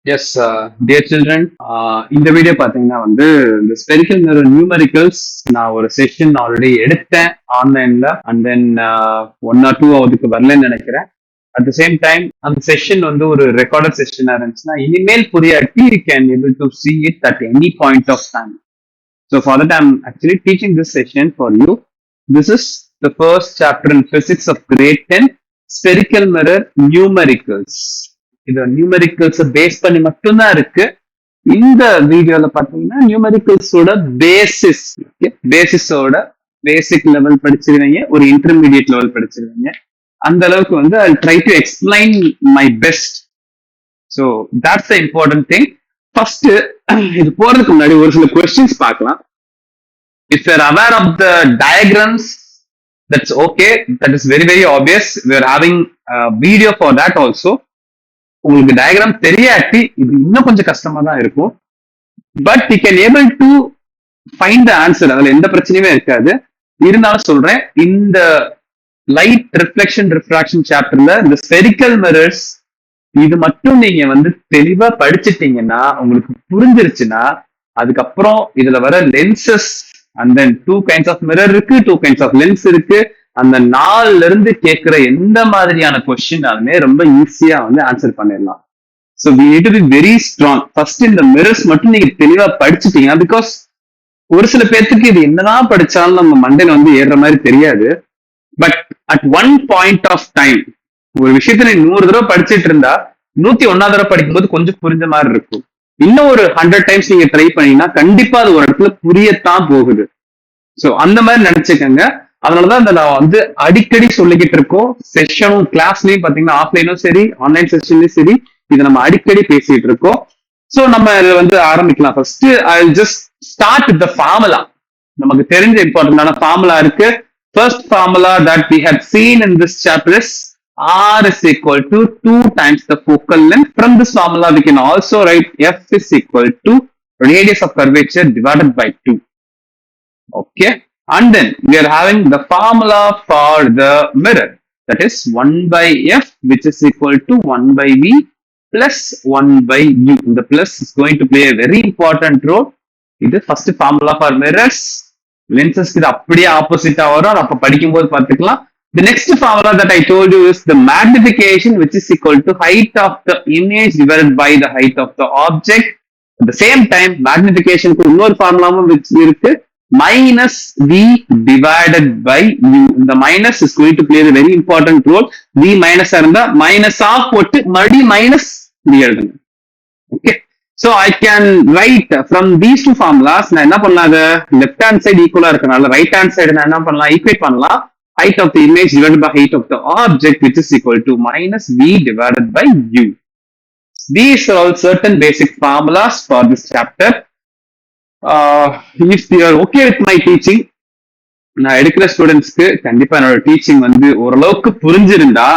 Yes, dear children, இந்த video பார்த்தீங்கன்னா வந்து இந்த ஸ்பெரிக்கல் மிரர் நியூமரிக்கல்ஸ் நான் ஒரு செஷன் ஆல்ரெடி எடுத்தேன் ஆன்லைன்ல அண்ட் தென் 1 or 2 அதுக்கு வரலன்னு நினைக்கிறேன். அட் த சேம் டைம் அந்த செஷன் வந்து ஒரு ரெக்கார்டட் செஷனா இருந்துச்சுன்னா இனிமேல் புரியாட்டி you can able to see it at any point of time. So for that I'm actually teaching this session for you. This is the first chapter in physics of grade 10, spherical mirror numericals. இது numericals base பண்ணி மட்டும்தான் இருக்கு. இந்த வீடியோல பாத்தீங்கன்னா நியூமெரிக்கல்ஸோட பேசிஸோட basic level படிச்சிருவீங்க, ஒரு intermediate level படிச்சிருவீங்க. அந்த அளவுக்கு வந்து I try to explain my best. So that's the important thing. First இது போறதுக்கு முன்னாடி ஒரு சில கொஸ்டின்ஸ் பார்க்கலாம். If you are aware of the diagrams, that's okay, that is very very obvious. We are having video for that also. உங்களுக்கு diagram தெரியாட்டி இது இன்னும் கொஞ்சம் கஷ்டமா தான் இருக்கும். But you can able to find the answer. அதுல எந்த பிரச்சனையுமே இருக்காது. இருந்தாலும் சொல்றேன், இந்த லைட் ரிஃப்ளெக்ஷன் ரிஃப்ராக்ஷன் சாப்டர்ல இந்த ஸ்பெரிக்கல் மிரர்ஸ் இது மட்டும் நீங்க வந்து தெளிவா படிச்சுட்டீங்கன்னா, உங்களுக்கு புரிஞ்சிருச்சுன்னா, அதுக்கப்புறம் இதுல வர lenses and then 2 kinds of mirror இருக்கு, 2 kinds ஆஃப் லென்ஸ் இருக்கு. அந்த 4ல இருந்து கேட்கிற எந்த மாதிரியான கொஸ்டினாலுமே ரொம்ப ஈஸியா வந்து ஆன்சர் பண்ணிடலாம். So we need to be very strong. First இந்த மிரர்ஸ் மட்டும் நீங்க தெளிவா படிச்சுட்டீங்கன்னா, பிகாஸ் ஒரு சில பேர்த்துக்கு இது என்னதான் படிச்சாலும் நம்ம மண்டையில வந்து ஏறுற மாதிரி தெரியாது. But at one point of time ஒரு விஷயத்த நீ 100 தடவை படிச்சுட்டு இருந்தா 101 தடவை படிக்கும்போது கொஞ்சம் புரிஞ்ச மாதிரி இருக்கும். இன்னும் ஒரு 100 times நீங்க ட்ரை பண்ணீங்கன்னா கண்டிப்பா அது ஒரு இடத்துல புரியத்தான் போகுது. ஸோ அந்த மாதிரி நினைச்சுக்கோங்க. அதனாலதான் இந்த நான் வந்து அடிக்கடி சொல்லிக்கிட்டு இருக்கோம். செஷனும் கிளாஸ்லயும் பாத்தீங்கன்னா ஆஃப்லைனும் சரி ஆன்லைன் செஷன்லயும் சரி இதை நம்ம அடிக்கடி பேசிட்டு இருக்கோம். ஸோ நம்ம இதுல வந்து ஆரம்பிக்கலாம். First I just start with the formula. நமக்கு தெரிஞ்ச இம்பார்ட்டன்டான ஃபார்முலா இருக்கு. First formula that we have seen in this chapter is R is equal to 2 times the focal length. From this formula we can also write F is equal to radius of curvature divided by 2. Okay. And then we are having the formula for the mirror, that is 1 by F, which is equal to 1 by V plus 1 by U. The plus is going to play a very important role. This is first formula for mirrors. Lenses is அப்படியே ஆப்போசிட்டா வரும், அப்ப படிக்கும்போது பார்த்துக்கலாம். The next formula that I told you is the magnification, which is equal to height of the image divided by the height of the object. At the same time, magnification க்கு இன்னொரு ஃபார்முலாவும் இருக்கு, minus V divided by U. The minus is going to play a very important role. V minus இருந்தா minus of போட்டு மறுபடி minus எழுதுங்க. Okay. So I can write from these two formulas. நான் என்ன பண்ணலாம், left hand side equal இருக்கனால right hand side நான் என்ன பண்ணலாம், equate பண்ணலாம். Height of the image divided by height of the object, which is equal to minus V divided by U. These are all certain basic formulas for this chapter. If you are okay with my teaching, நான் எடுக்கிற ஸ்டூடெண்ட்ஸ்க்கு கண்டிப்பா என்னோட teaching வந்து ஓரளவுக்கு புரிஞ்சிருந்தா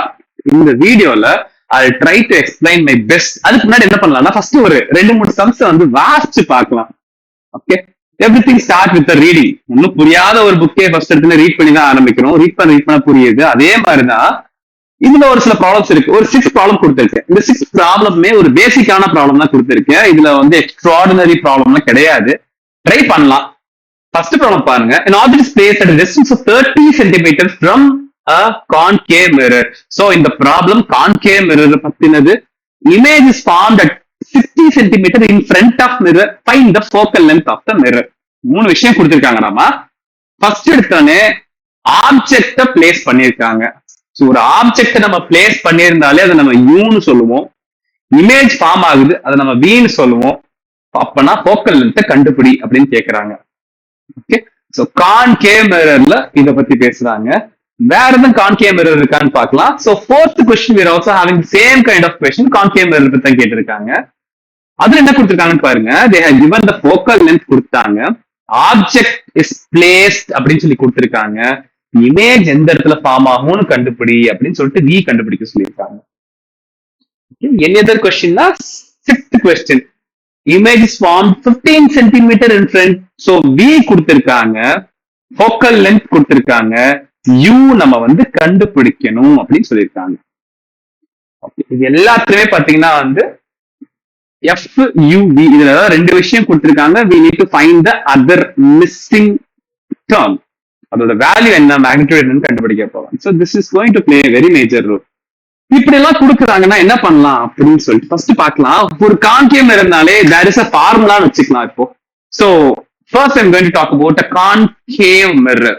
இந்த வீடியோல I'll try to explain my best. அதுக்கு முன்னாடி என்ன பண்ணலாம்னா, ஃபர்ஸ்ட் ஒரு 2-3 சம்ஸ் வந்து வாசிச்சு பார்க்கலாம். Okay, everything start with reading. இன்னும் புரியாத ஒரு புக்கே ஃபர்ஸ்ட் இடத்துல ரீட் பண்ணி தான் ஆரம்பிக்கிறோம். ரீட் பண்ண புரியுது. அதே மாதிரிதான் இதுல ஒரு சில ப்ராப்ளம்ஸ் இருக்கு. ஒரு 6 ப்ராப்ளம் கொடுத்திருக்கேன். இந்த 6 ப்ராப்ளமே ஒரு பேசிக்கான ப்ராப்ளம் தான் கொடுத்திருக்கேன். இதுல வந்து எக்ஸ்ட்ராடினரி ப்ராப்ளம்லாம் கிடையாது. ட்ரை பண்ணலாம். ஃபர்ஸ்ட் ப்ராப்ளம் பாருங்க. An object is placed at a distance of 30 centimeters from a concave mirror. So இந்த problem concave mirror பத்தினது. Image is formed at 60 centimeter in front of mirror. Find the focal length of the mirror. 3 விஷயம் கொடுத்திருக்காங்க. நம்ம first எடுத்தோடனே ஆப்ஜெக்ட place பண்ணிருக்காங்க. ஒரு ஆப்ஜெக்ட நம்ம place பண்ணியிருந்தாலே அதை நம்ம யூன்னு சொல்லுவோம். இமேஜ் ஃபார்ம் ஆகுது, அதை நம்ம வீன்னு சொல்லுவோம். அப்பனா ஃபோக்கல் லென்த்தை கண்டுபிடி அப்படின்னு கேட்கறாங்க. ஓகே, சோ கான்கேவ் மிரர்ல இத பத்தி பேசுறாங்க. வேற எதுவும் கான்கேவ் மிரர் இருக்கான்னு பார்க்கலாம். So fourth question we are also having the same kind of question. Concave mirror பத்தி தான் கேட்டிருக்காங்க. அதுல என்ன கொடுத்திருக்காங்கன்னு பாருங்க. they have given the focal length கொடுத்தாங்க. object is placed அப்படின்னு சொல்லி கொடுத்திருக்காங்க. இமேஜ் எந்த இடத்துல ஃபார்ம் ஆகும்னு கண்டுபிடி அப்படின்னு சொல்லிட்டு V கண்டுபிடிக்க சொல்லியிருக்காங்க. any other question na sixth question. Image is formed 15 centimeter in front. So V கொடுத்திருக்காங்க, focal length கொடுத்திருக்காங்க, U நம்ம வந்து கண்டுபிடிக்கணும் அப்படின்னு சொல்லியிருக்காங்க. இது எல்லாத்துலயுமே பாத்தீங்கன்னா வந்து FUV இதுல ரெண்டு விஷயம் கொடுத்திருக்காங்க. we need to find the other missing term. அதோட வேல்யூ என்ன, மேக்னிடியூட் என்னன்னு கண்டுபிடிக்க போறோம். so this is going to play a very major role. இப்படி எல்லாம் கொடுக்குறாங்கன்னா என்ன பண்ணலாம் அப்படின்னு சொல்லிட்டு ஃபர்ஸ்ட் பார்க்கலாம். ஒரு கான்கேவ் இருந்தாலே there is a formula வச்சுக்கலாம் இப்போ. so first I'm going to talk about a concave mirror.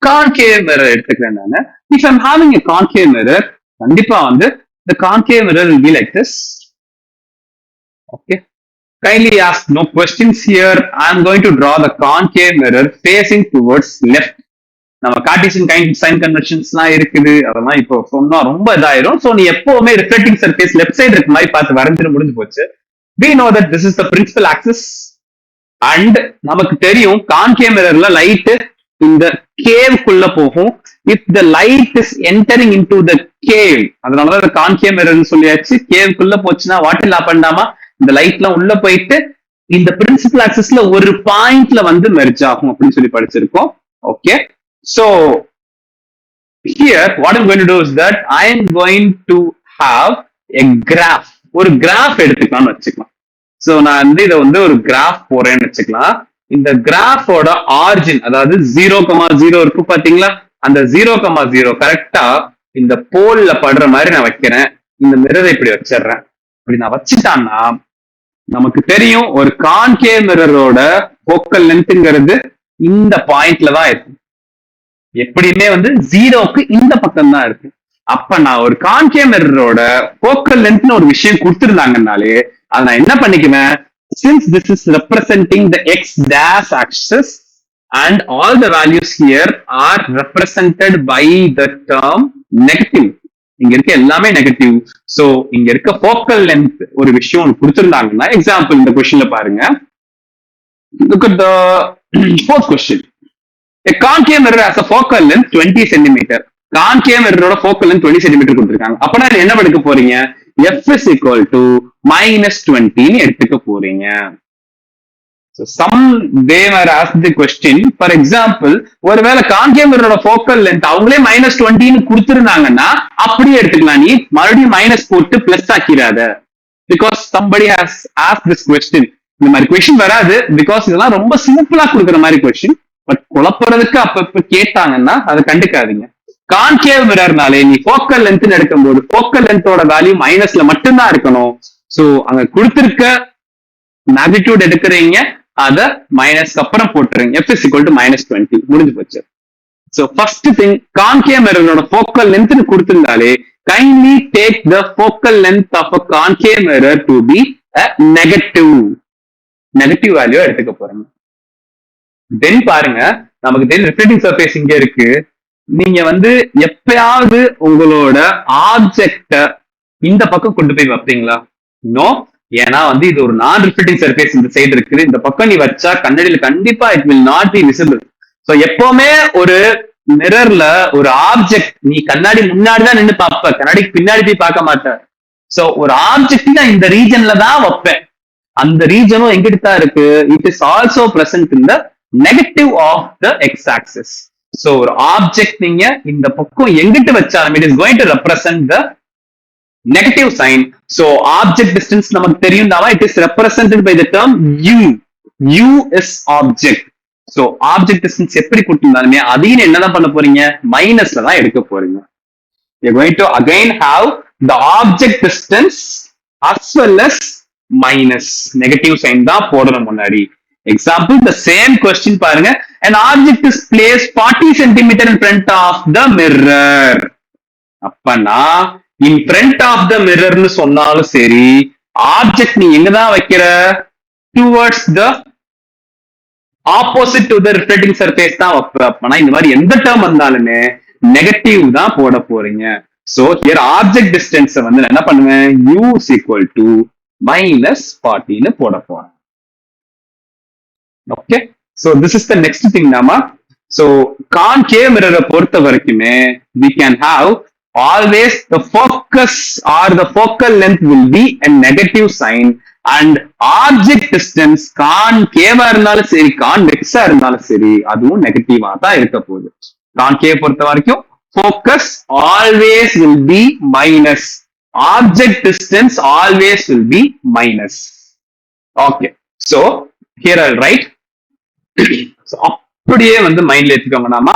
concave mirror எடுத்துக்கிறேன் நானு. if I'm having a concave mirror, கண்டிப்பா வந்து the concave mirror will be like this. okay, kindly ask no questions here. I'm going to draw the concave mirror facing towards left. நம்ம Cartesian sign கன்வென்ஷன்ஸ்லாம் இருக்குது, அதெல்லாம் இப்போ சொன்னா ரொம்ப இதாயிரும். So நீ எப்பவுமே ரிஃப்ளெக்டிங் சர்ஃபேஸ் லெஃப்ட் சைடு இருக்க மாதிரி பார்த்து வரைஞ்சிட்டு முடிஞ்சு போச்சு. we know that this is the principal axis and நமக்கு தெரியும் கான்கேவ் மிரர்ல லைட் இந்த கேவ் குள்ள போகும். if the light is entering into the cave, அதனாலதான் கான்கேவ் மிரர்னு சொல்லியாச்சு. கேவ் குள்ள போச்சுன்னா வாட் will happen ஆமா, இந்த லைட் எல்லாம் உள்ள போயிட்டு இந்த பிரின்சிபல் ஆக்சிஸ்ல ஒரு பாயிண்ட்ல வந்து மெர்ஜ் ஆகும் அப்படின்னு சொல்லி படிச்சிருக்கோம். Okay, so here what I'm going to do is that I am going to have a graph. ஒரு கிராஃப் எடுத்துக்கலாம்னு வச்சுக்கலாம். சோ நான் வந்து இதை வந்து ஒரு கிராஃப் போறேன்னு வச்சுக்கலாம். இந்த கிராஃபோட ஆரிஜின், அதாவது 0,0 இருக்கு பாத்தீங்களா, அந்த 0,0 கரெக்டா இந்த போல்ல படுற மாதிரி நான் வைக்கிறேன். இந்த மிரரை இப்படி வச்சிடுறேன். இப்படி நான் வச்சுட்டான்னா நமக்கு தெரியும் ஒரு கான்கேவ் மிரரோட ஃபோக்கல் லென்த்ங்கிறது இந்த பாயிண்ட்ல தான் இருக்கு. எப்படியுமே வந்து 0க்கு இந்த பக்கம் தான் இருக்கு. அப்ப நான் ஒரு கான்கேவ் மிரரோட ஃபோக்கல் லென்த்னு ஒரு விஷயம் கொடுத்திருந்தாங்கன்னாலே அதை நான் என்ன பண்ணிக்குவேன், since this is representing the x dash axis and all the values here are represented by the term negative, இங்க இருக்க எல்லாமே நெகட்டிவ். சோ இங்க இருக்க ஃபோக்கல் லென்த் ஒரு விஷயம் கொடுத்திருந்தாங்கன்னா, எக்ஸாம்பிள் இந்த கொஸ்டின்ல பாருங்க, look at the fourth question. A concave mirror has a focal length 20 cm. concave mirror focal length 20 cm கொடுத்திருக்காங்க. அப்பனா என்ன எடுக்க போறீங்க, f is equal to -20 எடுத்துக்க போறீங்க. So some they were asked the question, for example, ஒருவேளை concave mirror focal length அவங்களே -20 கொடுத்திருந்தாங்கன்னா அப்படியே எடுத்துக்கலாம். நீ மறுபடியும் மைனஸ் போட்டு plus ஆக்கிடாத. because somebody has asked this question. இந்த மாதிரி கொஸ்டின் வராது, பிகாஸ் இதெல்லாம் ரொம்ப சிம்பிளா கொடுக்குற மாதிரி கொஸ்டின். பட் குழப்பறதுக்கு அப்ப கேட்டாங்கன்னா அதை கண்டுக்காதீங்க. கான்கேவ் மிரர்னாலே நீ ஃபோக்கல் லென்த் எடுக்கும்போது ஃபோக்கல் லென்த்தோட வேல்யூ மைனஸ்ல மட்டும்தான் இருக்கணும். சோ அங்க கொடுத்திருக்க மேக்னிடியூட் எடுக்கிறீங்க, அத மைனஸ்க்கு அப்புறம் போட்டுருங்க. f is equal to -20 முடிஞ்சு போச்சு. சோ ஃபர்ஸ்ட் திங், கான்கேவ் மிரரோட ஃபோக்கல் லென்த் கொடுத்திருந்தாலே kindly take the focal length of a concave mirror to be a negative value எடுத்துக்க போறேங்க. தென் பாருங்க, நமக்கு தென் ரிஃப்ளெக்டிங் சர்ஃபேஸ் இங்க இருக்கு. நீங்க வந்து எப்பயாவது உங்களோட ஆப்ஜெக்ட இந்த பக்கம் கொண்டு போய் வைப்பீங்களா? நோ. ஏன்னா வந்து இது ஒரு நான் ரிஃப்ளெக்டிங் சர்ஃபேஸ் இந்த சைடு இருக்குது. இந்த பக்கம் நீ வச்சா கண்ணாடியில கண்டிப்பா it will not be visible. So எப்பவுமே ஒரு மிரர்ல ஒரு ஆப்ஜெக்ட் நீ கண்ணாடி முன்னாடிதான் நின்று பார்ப்ப, கண்ணாடிக்கு பின்னாடி போய் பார்க்க மாட்டேன். சோ ஒரு ஆப்ஜெக்ட் நான் இந்த ரீஜன்ல தான் வைப்பேன். அந்த ரீஜனும் எங்கிட்ட தான் இருக்கு. It is also present in the negative of the X axis. So ஒரு ஆப்ஜெக்ட் நீங்க இந்த பக்கம் எங்கிட்ட வச்சாலும் it is going to represent the negative sign. So object distance நமக்கு தெரியும் தாவா, it is represented by the term u. u is object. So object distance எப்படி கொடுத்திருந்தாலுமே அதையும் என்னதான் பண்ண போறீங்க, மைனஸ்ல தான் எடுக்க போறீங்க. you're going to again have the object distance as well as minus negative sign தான் போடணும் முன்னாடி. எக்ஸாம்பிள் the same question பாருங்க, an object is placed 40 cm in front of the mirror. அப்பனா in front of the mirror னு சொன்னாலும் சரி, object நீ எங்கதான் வைக்கிற, towards the opposite to the reflecting surface தான் வைப்ப. அப்பனா இந்த மாதிரி எந்த டேர்ம் வந்தாலுமே நெகட்டிவ் தான் போட போறீங்க. சோ here object distance வந்து என்ன பண்ணுவேன், u is equal to -40 னு போட போறேன். Okay, so this is the next thing நாமா. சோ கான்கேவ் மிரரை பொறுத்த வரைக்குமே we can have always the focus or the focal length will be a negative sign and object distance கான்கேவா இருந்தாலும் சரி கான்வெக்ஸா இருந்தாலும் சரி அதுவும் நெகட்டிவா தான் இருக்க போகுது. கான்கேவ் பொறுத்த வரைக்கும் focus always will be minus object distance always will be minus. Okay, so here I'll write. So அப்படியே வந்து மைண்ட்ல எடுத்துக்கோங்க. நாம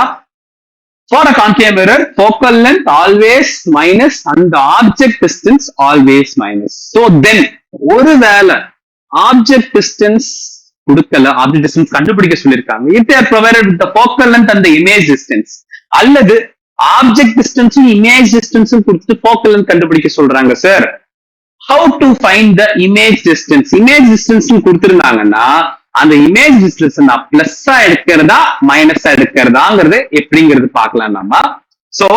for a concave mirror, focal length always minus and the object distance always minus. So then ஒருவேளை object distance கொடுக்கல, object distance கண்டுபிடிக்க சொல்லியிருக்காங்க, if they are provided with the focal length and the image distance, அல்லது object distance image distance கொடுத்து focal length கண்டுபிடிக்க சொல்றாங்க sir, how to find the image distance? Image distance கொடுத்திருந்தாங்கன்னா அந்த image distance நான் பிளஸ்ஸா எடுக்கிறதா மைனஸா எடுக்கிறதாங்கிறது எப்படிங்கிறது பார்க்கலாம் நம்ம. So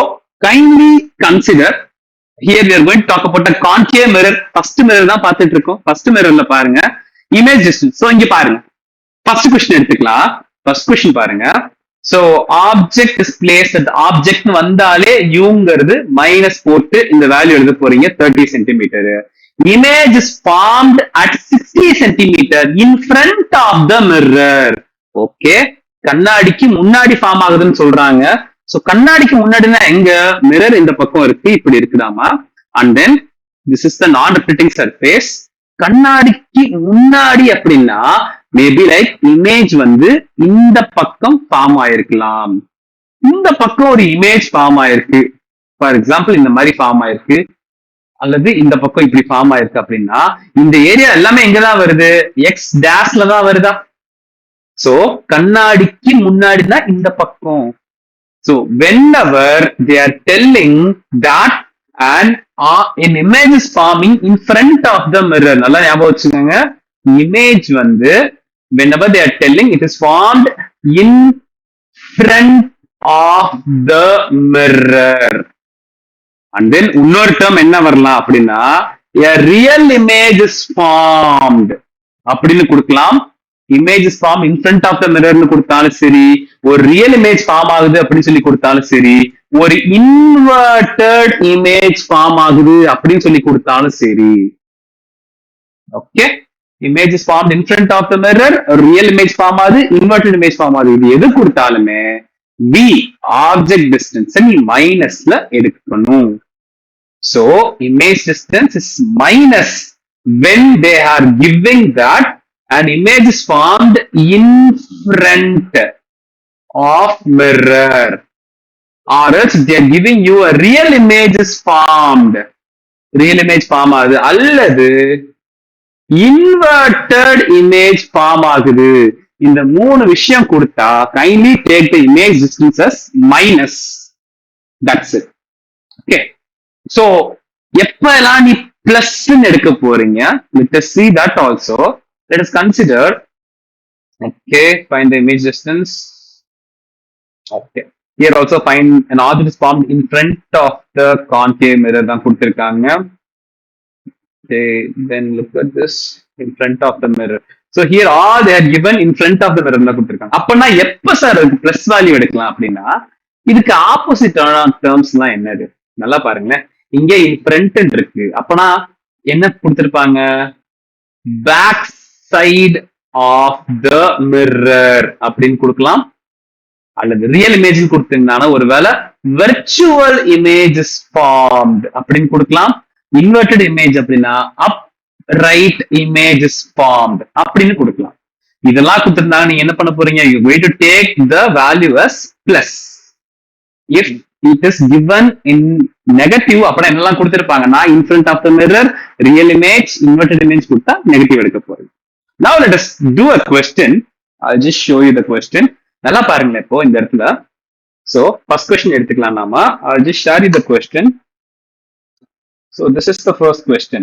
kindly consider here we are going to talk about a concave mirror. First mirror தான் பார்த்துட்டு இருக்கோம். ஃபர்ஸ்ட் மிரர்ல பாருங்க இமேஜ் டிஸ்டன்ஸ். சோ இங்க பாருங்க ஃபர்ஸ்ட் क्वेश्चन எடுத்துக்கலாம். ஃபர்ஸ்ட் क्वेश्चन பாருங்க. So object is placed at object வந்தாலே யூங்கிறது மைனஸ் போட்டு இந்த வேல்யூ எழுத போறீங்க 30 centimetre. Image is formed at 60 centimeter in front of the mirror. Okay, கண்ணாடிக்கு முன்னாடி ஃபார்ம் ஆகுதுன்னு சொல்றாங்க. சோ கண்ணாடிக்கு முன்னாடினா எங்க, மிரர் இந்த பக்கம் இருக்கு, இப்படி இருக்குதாமா. And then this is the non reflecting surface. கண்ணாடிக்கு முன்னாடி அப்படின்னா மேபி லைக் இமேஜ் வந்து இந்த பக்கம் ஃபார்ம் ஆயிருக்கலாம், இந்த பக்கம் ஒரு இமேஜ் ஃபார்ம் ஆயிருக்கு, ஃபார் எக்ஸாம்பிள் இந்த மாதிரி ஃபார்ம் ஆயிருக்கு, அல்லது இந்த பக்கம் இப்படி ஃபார்ம் ஆயிருக்கு. அப்படின்னா இந்த ஏரியா எல்லாமே எங்கதான் வருது, எக்ஸ் டேஷ்ல தான் வருதா. சோ கண்ணாடிக்கு முன்னாடினா இந்த பக்கம். So whenever they are telling that an image is forming in front of the mirror, நல்லா ஞாபகம் வச்சுக்கோங்க, இமேஜ் வந்து whenever they are telling it is formed in front of the mirror. And then இன்னொரு term என்ன வரலாம் அப்படின்னா a real image is formed அப்படின்னு கொடுக்கலாம். Image is form in front of the மிரர்னு கொடுத்தாலும் சரி, ஒரு ரியல் இமேஜ் ஃபார்ம் ஆகுது அப்படின்னு சொல்லி கொடுத்தாலும் சரி, ஒரு இன்வெர்டட் இமேஜ் ஃபார்ம் ஆகுது அப்படின்னு சொல்லி கொடுத்தாலும் சரி. Okay, image is form in front of the mirror, real image form ஆகுது, இன்வெர்டட் இமேஜ் ஃபார்ம் ஆகுது, இது எது கொடுத்தாலுமே v object distance நீ மைனஸ்ல எடுக்கணும். So image distance is minus when they are giving that an image is formed in front of mirror, or else they are giving you a real image is formed, real image form ஆகுது, அல்லது inverted image form ஆகுது. இந்த மூணு விஷயம் கொடுத்தா kindly take the image distance as minus. That's it. Okay, so எப்ப எல்லாம் நீ பிளஸ் எடுக்க போறீங்க, let us see that also. Let us consider. Okay, find the image distance. Okay, here also find an object is formed in front of the concave mirror தான் கொடுத்திருக்காங்க. Okay, then look at this, in front of the mirror. So here all they are given in front of the mirror தான் கொடுத்திருக்காங்க. அப்பனா எப்ப sir plus value எடுக்கலாம் அப்படின்னா இதுக்கு ஆப்போசிட்டான terms எல்லாம் என்னது நல்லா பாருங்களேன். இங்கே இன் ஃப்ரண்ட் இருக்கு, அப்பனா என்ன கொடுத்திருப்பாங்க, back side of the mirror அப்படின்னு கொடுக்கலாம். அல்லது ரியல் இமேஜ் கொடுத்திருந்தானா ஒருவேளை வெர்ச்சுவல் இமேஜ் இஸ் ஃபார்ம்ட் அப்படின்னு கொடுக்கலாம். இன்வெர்டட் இமேஜ் அப்படின்னா upright image is formed அப்படின்னு கொடுக்கலாம். இதெல்லாம் கொடுத்திருந்தாங்க, நீங்க என்ன பண்ண போறீங்க, you going to take the value as plus. If it is given in negative அப்படி என்னெல்லாம் கொடுத்திருப்பாங்கன்னா in front of the mirror, real image, inverted image கொடுத்தா நெகட்டிவ் எடுக்க போறீங்க. Now let us do a question. I'll just show you the question. நல்லா பாருங்க இப்போ இந்த இடத்துல. So first question எடுத்துக்கலாம் நாம. I'll just share you the question. So this is the first question.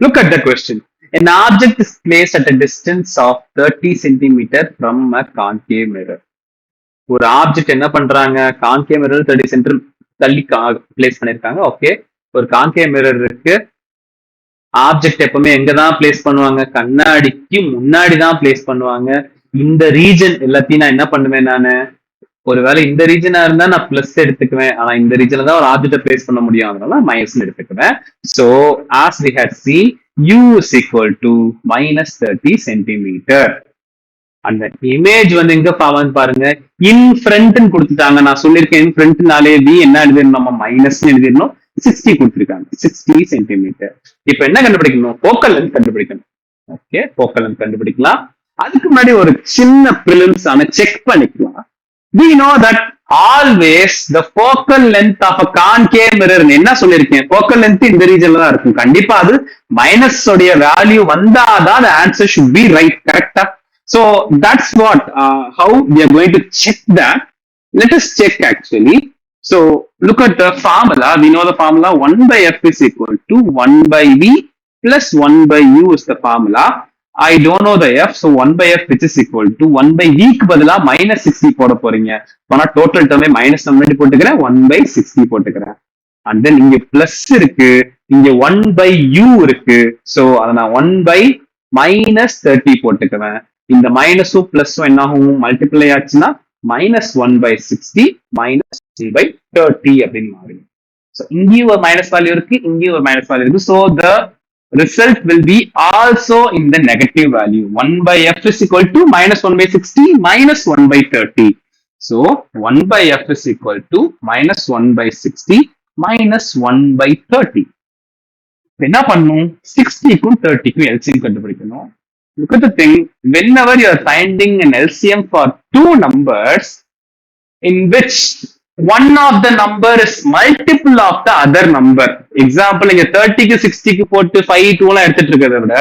Look at the question. An object is placed at a distance of 30 centimeter from a concave mirror. ஒரு object என்ன பண்றாங்க, concave mirror 30 centimetre தள்ளி place பண்ணிருக்காங்க. Okay, ஒரு concave mirror இருக்கு, object எப்பவுமே எங்க தான் பிளேஸ் பண்ணுவாங்க? கண்ணாடிக்கு முன்னாடி தான் பிளேஸ் பண்ணுவாங்க. இந்த ரீஜன் எல்லாத்தையும் நான் என்ன பண்ணுவேன் நானு? ஒருவேளை இந்த ரீஜனா இருந்தா நான் பிளஸ் எடுத்துக்குவேன். ஆனா இந்த ரீஜன்ல தான் ஒரு ஆப்ஜெக்ட் பிளேஸ் பண்ண முடியும். அதனால மைனஸ் எடுத்துக்குவேன். So as we had seen, u is equal to minus 30 centimeter. அந்த இமேஜ் வந்து எங்க பாவன்னு பாருங்க. இன் ஃப்ரண்ட்னு கொடுத்துட்டாங்க. நான் சொல்லியிருக்கேன் இன் ஃப்ரண்ட்னாலே v என்ன எழுதிடணும்? நம்ம மைனஸ் எழுதிடணும். 60 கொடுத்துருக்காங்க. 60 சென்டிமீட்டர். இப்ப என்ன கண்டுபிடிக்கணும்? போக்கல் லென்த் கண்டுபிடிக்கணும். ஓகே, போக்கல் லென்த் கண்டுபிடிக்கலாம். அதுக்கு முன்னாடி ஒரு சின்ன பிரிலிம்ஸ் ஆன செக் பண்ணிக்கலாம். We know that always the focal length of a concave mirror என்ன சொல்லிருக்கேன்? focal length இந்த ரீஜன்ல தான் இருக்கும். கண்டிப்பா அது மைனஸ் உடைய வேல்யூ வந்தாதான் the answer should be right. கரெக்டா? So that's what how we are going to check that. Let us check actually. So look at the formula. We know the formula 1 by f is equal to 1 by v plus 1 by u is the formula. I don't know the f, so 1 by f which is equal to 1 by v க்கு பதிலா minus 60 போட போறீங்க. ஆனா total டேர்மே minus முன்னாடி போட்டுக்கிறேன், 1 by 60 போட்டுக்கிறேன். And then இங்க plus இருக்கு, இங்க 1 by u இருக்கு. சோ அதை நான் 1 by minus 30 போட்டுக்கிறேன். இந்த மைனஸும் பிளஸும் என்ன ஆகும்? மல்டிப்ளை ஆச்சுன்னா மைனஸ் 1 by 60 மைனஸ் 3 by 30 அப்படின்னு மாறும். ஸோ இங்கேயும் ஒரு மைனஸ் வேல்யூ இருக்கு, இங்கேயும் ஒரு மைனஸ் வேல்யூ இருக்கு. So the result will be also in the negative value. 1 by f is equal to minus 1 by 60 minus 1 by 30. So 1 by f is equal to minus 1 by 60 minus 1 by 30. என்ன பண்ணும்? 60க்கும் 30க்கும் LCM கண்டுபிடிக்கணும். Look at the thing, whenever you are finding an LCM for two numbers in which one of the number is multiple of the other number. Example, இங்க 30க்கு 60க்கு போட்டு 5 2 எல்லாம் எடுத்துட்டு இருக்கிறத விட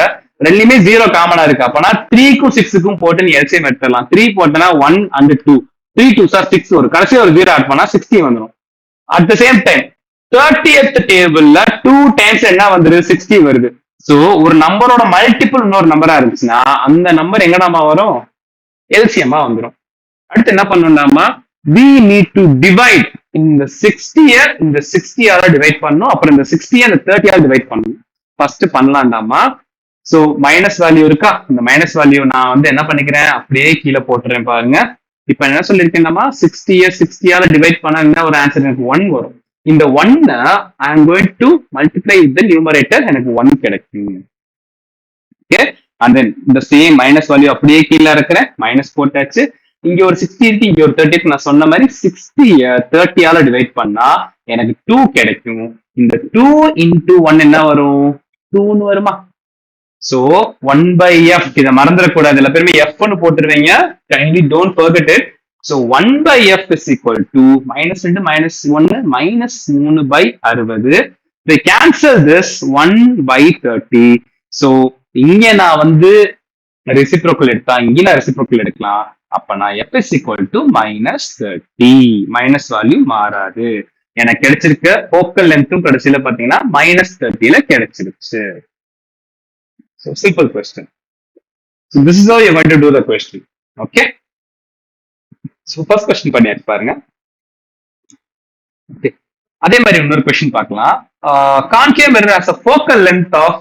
ரெண்டுமே 0 காமனா இருக்கு. அப்பனா 3க்கும் 6க்கும் போட்டு நீ LCM எடுத்துடலாம். 3 போட்டனா 1 and 2. 3 2s are 6 வரும். கடைசியா ஒரு 0 ஆட் பண்ணா 60 வந்துரும். At the same time 30th டேபிள்ல 2 டைம்ஸ் என்ன வந்துரு? 60 வருது. சோ ஒரு நம்பரோட மல்டிபிள் இன்னொரு நம்பரா இருந்துச்சுன்னா அந்த நம்பர் எங்கடாமா வரும்? LCM வந்துரும். அடுத்து என்ன பண்ணணும்னாமா, we need to divide இந்த 60 இந்த 60 ஆல டிவைட் பண்ணணும். அப்புறம் இந்த 60 இந்த 30 ஆல டிவைட் பண்ணணும். ஃபர்ஸ்ட் பண்ணலாம்டாமா. சோ மைனஸ் வேல்யூ இருக்கா? இந்த மைனஸ் வேல்யூ நான் வந்து என்ன பண்ணிக்கிறேன்? அப்படியே கீழே போட்டுறேன் பாருங்க. இப்ப என்ன சொல்லிருக்கேன்டாமா, 60 ஆல டிவைட் பண்ணா என்ன ஒரு ஆன்சர்? எனக்கு 1 வரும். இந்த 1 I am going to multiply with the numerator. எனக்கு 1 கிடைக்கும். ஓகே, and then இந்த சேம் மைனஸ் வேல்யூ அப்படியே கீழே இருக்கிறேன். மைனஸ் போட்டாச்சு. இங்க ஒரு 60 இருக்கு, இங்க ஒரு 30 இருக்கு. நான் சொன்ன மாதிரி 60 30 ஆல டிவைட் பண்ணா எனக்கு 2 கிடைக்கும். இந்த 2 into 1 என்ன வரும்? 2 வருமா? சோ 1 by f, இதை மறந்துடக்கூடாது. எல்லா பேருமே f ன்னு போட்டுருவீங்க. kindly don't forget it. So 1 by f is equal to minus 2 minus 1 minus 3 by 60. We cancel this 1 by 30. So இங்க நான் வந்து ரெசிப்ரோக்கல் எடுத்தா இங்க நான் ரெசிப்ரோக்கல் எடுக்கலாம். அப்ப நான் f is equal to minus 30. Minus value மாறாது. எனக்கு கிடைச்சிருக்க போக்கல் லென்த்தும் கடைசியில பாத்தீங்கன்னா minus 30ல கிடைச்சிருச்சு. So simple question. So this is how you're going to do the question. Okay. So first question பண்ணியாச்சு பாருங்க. Okay. அதே மாதிரி இன்னொரு கொஸ்டின் பார்க்கலாம். Concave mirror has a focal length of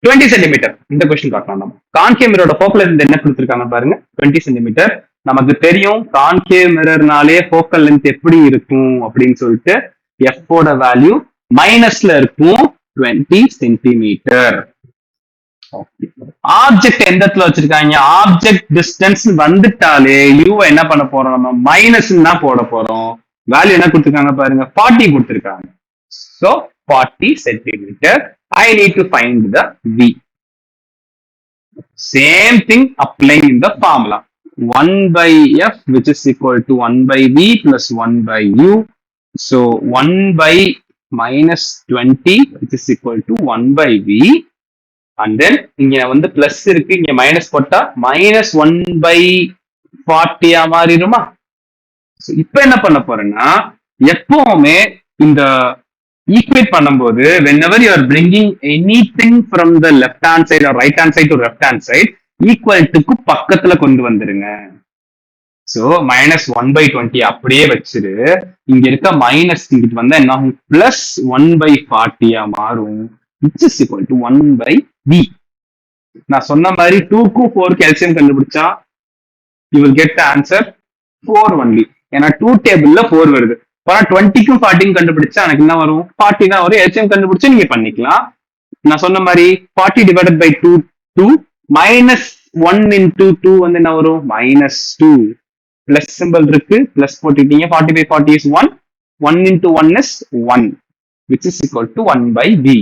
20 centimetre. இந்த கொஸ்டின் பார்க்கலாம். நம்ம கான்கேவ் மிரரோட ஃபோக்கல் லென்த் என்ன கொடுத்துருக்காங்க பாருங்க, 20 சென்டிமீட்டர். நமக்கு தெரியும் கான்கேவ் மிரர்னாலே ஃபோக்கல் லென்த் எப்படி இருக்கும் அப்படின்னு சொல்லிட்டு f ஓட வேல்யூ மைனஸ்ல இருக்கும் 20 சென்டிமீட்டர். ஆப்ஜெக்ட் எந்த இடத்துல வச்சிருக்காங்க? ஆப்ஜெக்ட் டிஸ்டன்ஸ் வந்துட்டாலே u என்ன பண்ண போறோம்? நம்ம மைனஸ் தான் போட போறோம். வேல்யூ என்ன கொடுத்துருக்காங்க பாருங்க, 40 கொடுத்துருக்காங்க. So 40 centimeter. I need to find the v. Same thing applying in the formula. 1 by f which is equal to 1 by v plus 1 by u. So 1 by minus 20 which is equal to 1 by v. And then இங்க வந்து plus இருக்கு, இங்க minus போட்டா minus 1 by 40 மாறிடுமா? இப்ப என்ன பண்ண போறேன்னா, எப்பவுமே இந்த ஈக்குவேட் பண்ணும்போது whenever you are bringing anything from the left hand side or right hand side to left hand side, equal to பக்கத்துல கொண்டு வந்துருங்க. சோ மைனஸ் 1 by 20 அப்படியே வச்சிரு. இங்க இருக்க மைனஸ் இங்கிட்டு வந்தா என்ன ஆகும்? பிளஸ் 1 by 40 மாறும். which is equal to 1 by V. நான் சொன்ன மாதிரி 2க்கும் 4க்கு LCM கண்டுபிடிச்சா you will get the answer 4 only. ஏன்னா 2 டேபிள்ல 4 வருது. ஆனா 20க்கும் 40க்கும் கண்டுபிடிச்சா எனக்கு என்ன வரும்? 40 தான் வரும். LCM கண்டுபிடிச்சு நீங்க பண்ணிக்கலாம். நான் சொன்ன மாதிரி 40 divided by 2 2 minus 1 into 2 வந்து என்ன வரும்? minus 2. Plus symbol இருக்கு, plus போட்டுட்டீங்க. 40 by 40 is 1. 1 into 1 is 1, which is equal to 1 by V.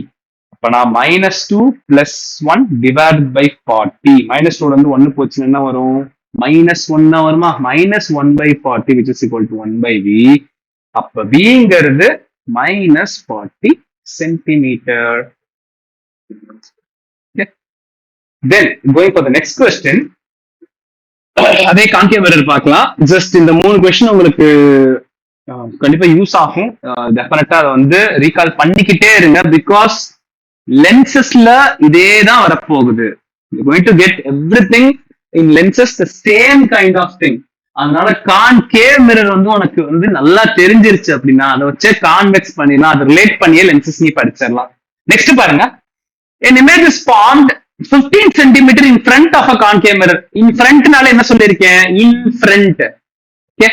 அப்ப நான் minus 2 plus 1 divided by 40. minus 2 வந்து 1 போச்சுன்னா என்ன வரும்? minus 1 வருமா? minus 1 by 40, which is equal to 1 by V. அப்ப Vங்கிறது minus 40 centimeter. Okay. Then going for the next question, அதே concave mirror பார்க்கலாம். ஜஸ்ட் இந்த 3 கொஸ்டின் உங்களுக்கு கண்டிப்பா யூஸ் ஆகும். டெஃபினட்டா அதை வந்து ரீகால் பண்ணிக்கிட்டே இருங்க. பிகாஸ் லென்சஸ்ல இதே தான் வரப்போகுது. going to get everything in lenses the same kind of thing. அதனால கான்கேவ் மிரர் வந்து உனக்கு வந்து நல்லா தெரிஞ்சிருச்சு அப்படின்னா அதை வச்சே கான்வெக்ஸ் பண்ணிடலாம். அதை ரிலேட் பண்ணியே லென்சஸ் நீ படிச்சிடலாம். நெக்ஸ்ட் பாருங்க. an image is formed 15 centimeter in front of a concave mirror. in frontனால என்ன சொல்லிருக்கேன்? in front. ஓகே,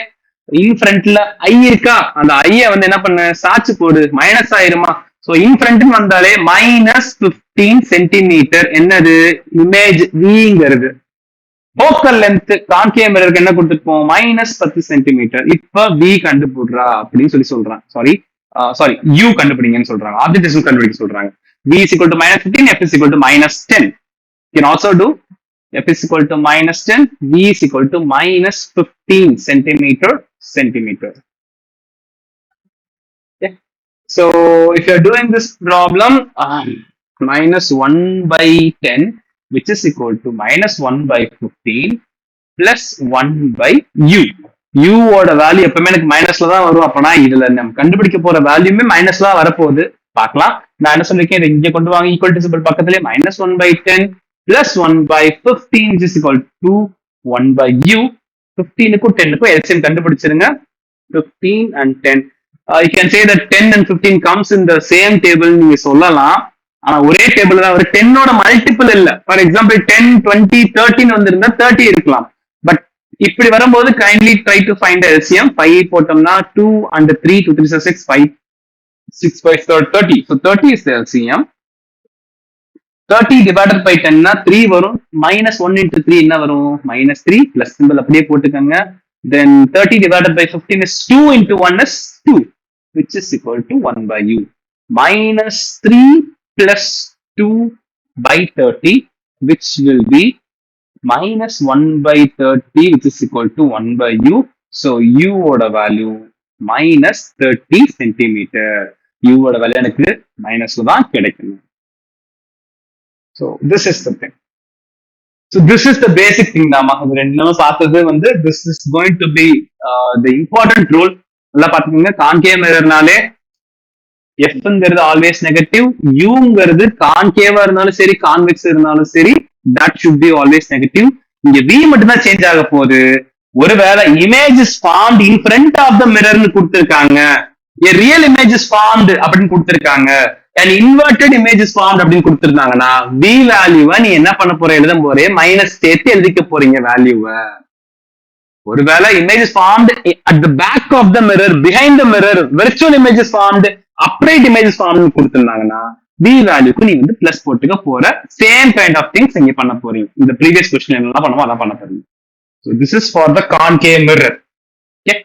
in frontல ஐ இருக்கா? அந்த ஐய வந்து என்ன பண்ண? சாட்சி போடு, மைனஸ் ஆயிருமா? சோ in front வந்தாலே மைனஸ் 15 சென்டிமீட்டர். என்னது? இமேஜ் விங்கிறது. ஃபோக்கல் லென்த் கான்கேவ் மிரருக்கு என்ன கொடுத்துருப்போம்? Minus 10 centimetre. இப்ப வி கண்டுபிடுறா அப்படின்னு சொல்றாங்க. சாரி யூ கண்டுபிடிங்கன்னு சொல்றாங்க. ஆப்ஜெக்ட் கண்டுபிடிக்க சொல்றாங்க. V is equal to minus 15, F is equal to minus 10. You can also do F is equal to minus 10, V is equal to minus 15 centimeter. Okay. So if you are doing this problem, minus 1 by 10, which is equal to minus 1 by 15 plus 1 by U. U ஓட value எப்பவுமே எனக்கு மைனஸ்ல தான் வரும். அப்பனா இதுல நம்ம கண்டுபிடிக்க போற வேல்யூமே மைனஸ்ல வரப்போகுது. பார்க்கலாம். நான் என்ன சொல்லிருக்கேன்? இதை இங்க கொண்டு வாங்க. ஈக்குவல் டு சிம்பிள் பக்கத்திலே minus 1 by 10 plus 1 by 15 which is equal to 1 by U. 15க்கும் 10க்கும் LCM கண்டுபிடிச்சிருங்க. 15 and 10. You can say that 10 and 15 comes in the same table நீங்க சொல்லலாம். ஆனா ஒரே டேபிள் தான். ஒரு 10ஓட மல்டிபிள் இல்ல. ஃபார் எக்ஸாம்பிள் 10, 20, 13 வந்திருந்தா 30 இருக்கலாம். பட் இப்படி வரும்போது kindly try to find LCM. 5 போட்டோம்னா 2 and 3, 2 3 6, 5 6 by 30. So 30 is the LCM. 30 divided by 10 na 3 வரும். minus 1 into 3 என்ன வரும்? minus 3 plus symbol அப்படியே போட்டுக்கங்க. Then 30 divided by 15 is 2 into 1 is 2, which is equal to 1 by U. minus 3 plus 2 by 30, which will be minus 1 by 30, which is equal to 1 by U. So U ஓட value minus 30 centimeter. U ஓட value எனக்கு மைனஸ்ல தான் கிடைக்கும். So this is the thing. So this is the basic thing நாம அது ரெண்டுமே பார்த்தது வந்து this is going to be the important rule. நல்லா பாத்துக்கோங்க. கான்கேவ் மிரர்னாலே Fங்கிறது ஆல்வேஸ் நெகட்டிவ், Uங்கிறது கான்கேவா இருந்தாலும் சரி கான்வெக்ஸ் இருந்தாலும் சரி that should be always negative. இங்க V மட்டும் தான் சேஞ்ச் ஆக போகுது. ஒருவேளை image is formed in front of the மிரர்னு கொடுத்திருக்காங்க, a real image is formed அப்படின்னு கொடுத்திருக்காங்க, an inverted image is formed அப்படின்னு கொடுத்திருந்தாங்கன்னா V வேல்யூவை நீ என்ன பண்ண போற? எழுதும் போறே மைனஸ் சேர்த்து எழுதிக்க போறீங்க வேல்யூவை. ஒருவேளை image is formed at the back of the mirror, behind the mirror, virtual image is formed, upright image is formed கொடுத்திருந்தாங்கன்னா V வேல்யூக்கு நீ வந்து பிளஸ் போட்டுக்க போற. சேம் கைண்ட் ஆஃப் திங்ஸ் இங்க பண்ண போறீங்க. இந்த ப்ரீவியஸ் கொஸ்டின் என்னெல்லாம் பண்ணுமோ அதான் பண்ண போறீங்க. So this is for the concave mirror. Okay.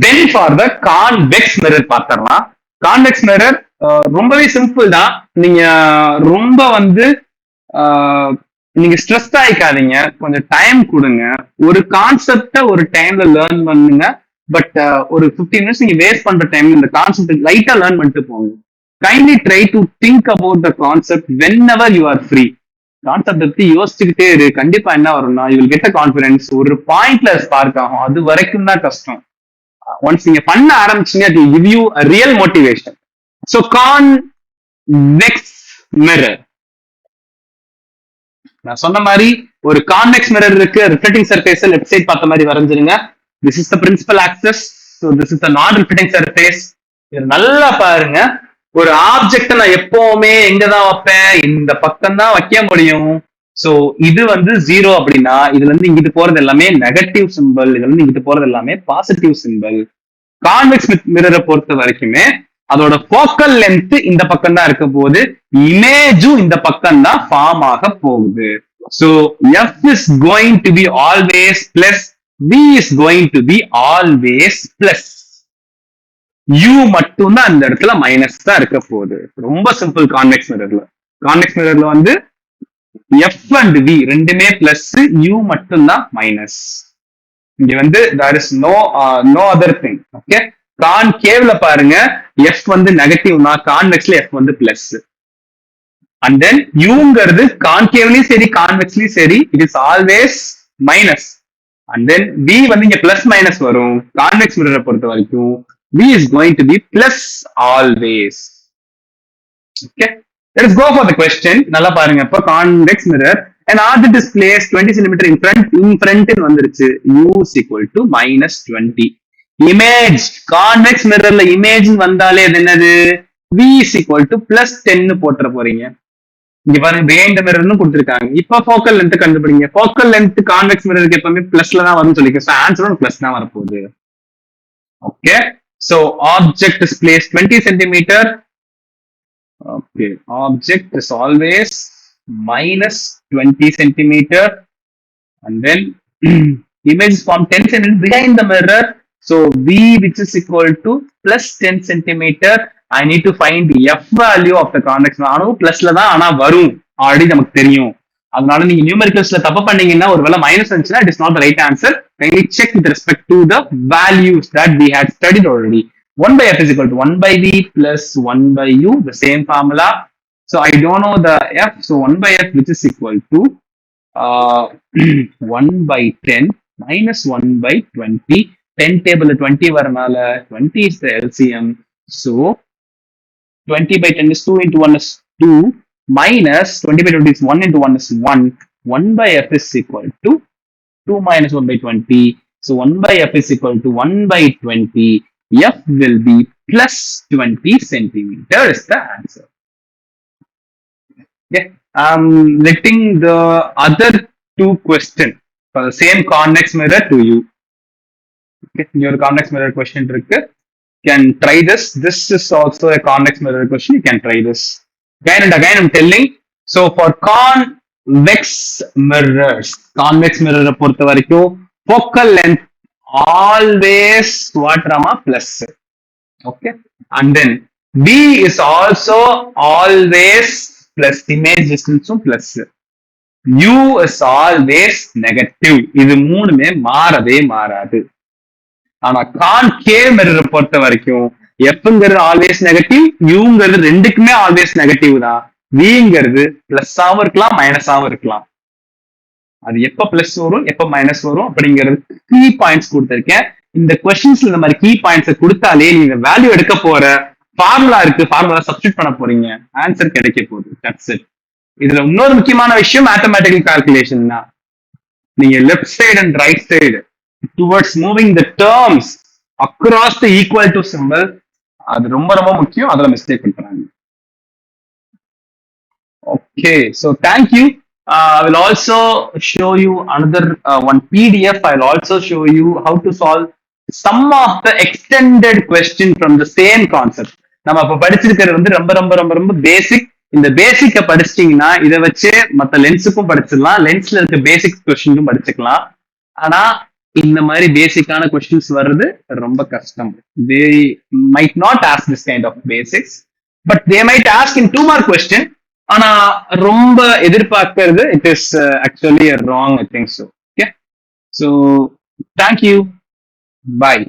Then for the convex mirror பார்த்தறலாம். Convex mirror ரொம்பவே சிம்பிள் தான். நீங்க ரொம்ப வந்து நீங்க ஸ்ட்ரெஸ் ஆயிக்காதீங்க, கொஞ்சம் டைம் கொடுங்க. ஒரு கான்செப்ட ஒரு டைம்ல லேர்ன் பண்ணுங்க. பட் ஒரு 15 minutes நீங்க வேஸ்ட் பண்ற டைம்ல இந்த கான்செப்ட் லைட்டா லேர்ன் பண்ணிட்டு போங்க. Kindly try to think about the concept whenever you are free. Concept பத்தி யோசிச்சுக்கிட்டே இரு. கண்டிப்பா என்ன வரும்னா you will get a confidence. ஒரு பாயிண்ட்ல ஸ்பார்க் ஆகும். அது வரைக்கும் தான் கஷ்டம். ஒன்ஸ் நீங்க பண்ண ஆரம்பிச்சீங்க it will give you a real motivation. So convex mirror, நான் சொன்ன மாதிரி ஒரு கான்வெக்ஸ் மிரர் இருக்கு. ரிஃப்ளெக்டிங் சர்ஃபேஸ் லெஃப்ட் சைடு பார்த்த மாதிரி வரைஞ்சிருங்க. This is the principal axis. So this is the non reflecting surface. இது நல்லா பாருங்க. ஒரு ஆப்ஜெக்ட நான் எப்பவுமே எங்கதான் வைப்பேன், இந்த பக்கம் தான் வைக்க முடியும். சோ இது வந்து 0 அப்படின்னா இதுல இருந்து இங்கிட்டு போறது எல்லாமே நெகட்டிவ் சிம்பிள், இதுல இருந்து இங்கிட்டு போறது எல்லாமே பாசிட்டிவ் சிம்பிள். கான்வெக்ஸ் மிரரை பொறுத்த வரைக்குமே அதோட ஃபோக்கல் லென்த் இந்த பக்கம் தான் இருக்க போகுது, இமேஜும் இந்த பக்கம் தான் ஃபார்ம் ஆக போகுது. So F is going to be always plus, P is going to be always plus. U மட்டும் தான் அந்த இடத்துல மைனஸ் தான் இருக்க போகுது. ரொம்ப சிம்பிள். கான்வெக்ஸ் மிரர்ல வந்து எஃப் அண்ட் வி ரெண்டுமே பிளஸ், யூ மட்டும் தான் மைனஸ். இங்க வந்து there is no other thing. Okay, கான்கேவ்ல பாருங்க எஃப் வந்து நெகட்டிவ்னா கான்வெக்ஸ்ல எஃப் வந்து பிளஸ். அண்ட் தென் யூங்கிறது கான்கேவ்லயும் சரி கான்வெக்ஸ்லயும் சரி it is always minus. And then V வந்து இங்க பிளஸ் மைனஸ் வரும். கான்வெக்ஸ் மிரரை பொறுத்த வரைக்கும் V is going to be plus always. Okay, let us go for the question. நல்லா பாருங்க. இப்போ convex mirror an object is placed 20 cm in front வந்துருச்சு. U is equal to minus 20. Image convex mirrorல image வந்தாலே அது என்னது? V is equal to plus 10 போட்டுற போறீங்க. இங்க பாருங்க behind the mirror கொடுத்திருக்காங்க. இப்போ focal length கண்டுபிடிங்க. focal length convex mirrorக்கு எப்பவுமே பிளஸ்ல தான் வரும்னு சொல்லிருக்கேன். So answer பிளஸ் தான் வரப்போகுது. Okay. So object is placed 20 centimeter. Okay, object is always minus 20 centimeter, and then image is formed 10 centimeter behind the mirror. So V which is equal to plus 10 centimeter. I need to find the F value of the convex mirror. Plus la da ana varum already namak theriyum. அதனால நீங்க நியூமெரிக்கல்ஸ்ல தப்பு பண்ணீங்கன்னா ஒருவேளை minus வந்துச்சுன்னா it is not the right answer. Kindly check with respect to the values that we had studied already. 1 by f is equal to 1 by v plus 1 by u, the same formula. So I don't know the f, so 1 by f which is equal to 1 by 10 minus 1 by 20. 10 table 20 வரனால 20 is the LCM. So 20 by 10 is 2 into 1 is 2. Minus 20 by 20 is 1 into 1 is 1. 1 by f is equal to 2 minus 1 by 20. So 1 by f is equal to 1 by 20. F will be plus 20 centimeter is the answer. Okay. I'm letting the other two questions for the same convex mirror to you. Okay. Your convex mirror question இருக்கு. Can try this. This is also a convex mirror question. You can try this. Again and again I'm telling. So for convex mirrors பொறுத்த வரைக்கும் focal length always what Rama plus. Okay, and then B is also always plus, image distance plus. U is always negative. இது மூணுமே மாறவே மாறாது. ஆனா concave mirror பொறுத்த வரைக்கும் எஃப்ங்கிறது always negative, யூங்கிறது ரெண்டுக்குமே ஆல்வேஸ் நெகட்டிவ் தான். விங்கிறது பிளஸ்ஸாவும் இருக்கலாம் மைனஸாவும் இருக்கலாம். அது எப்ப பிளஸ் வரும் எப்ப மைனஸ் வரும் அப்படிங்கிறது கீ பாயிண்ட்ஸ் கொடுத்திருக்கேன். இந்த கொஸ்டின்ஸ்ல இந்த மாதிரி கீ பாயிண்ட்ஸ் கொடுத்தாலே நீங்க வேல்யூ எடுக்க போற ஃபார்முலா இருக்கு, ஃபார்முலா சப்ஸ்டிட் பண்ண போறீங்க, ஆன்சர் கிடைக்க போகுது. That's it. இதுல இன்னொரு முக்கியமான விஷயம் மேத்தமேட்டிக்கல் கால்குலேஷன் தான். நீங்க left side and right side towards moving the terms across the equal to simple, அது ரொம்ப ரொம்ப முக்கியம். அதுல மிஸ்டேக் பண்றாங்க. Okay, so thank you. I will also show you another one PDF. I will also show you how to solve some of the extended question from the same concept. நம்ம இப்ப படிச்சிருக்கிறது வந்து ரொம்ப ரொம்ப ரொம்ப ரொம்ப பேசிக். இந்த பேசிக்க படிச்சிட்டீங்கன்னா இதை வச்சு மற்ற லென்ஸுக்கும் படிச்சிடலாம், லென்ஸ்ல இருக்க பேசிக் கொஸ்டினும் படிச்சுக்கலாம். ஆனா இந்த மாதிரி பேசிக்கான கொஸ்டின்ஸ் வர்றது ரொம்ப கஷ்டம். They might not ask this kind of basics, but they might ask in 2 more question. ஆனா ரொம்ப எதிர்பார்க்கிறது it is actually wrong, I think so. Okay, so thank you, bye.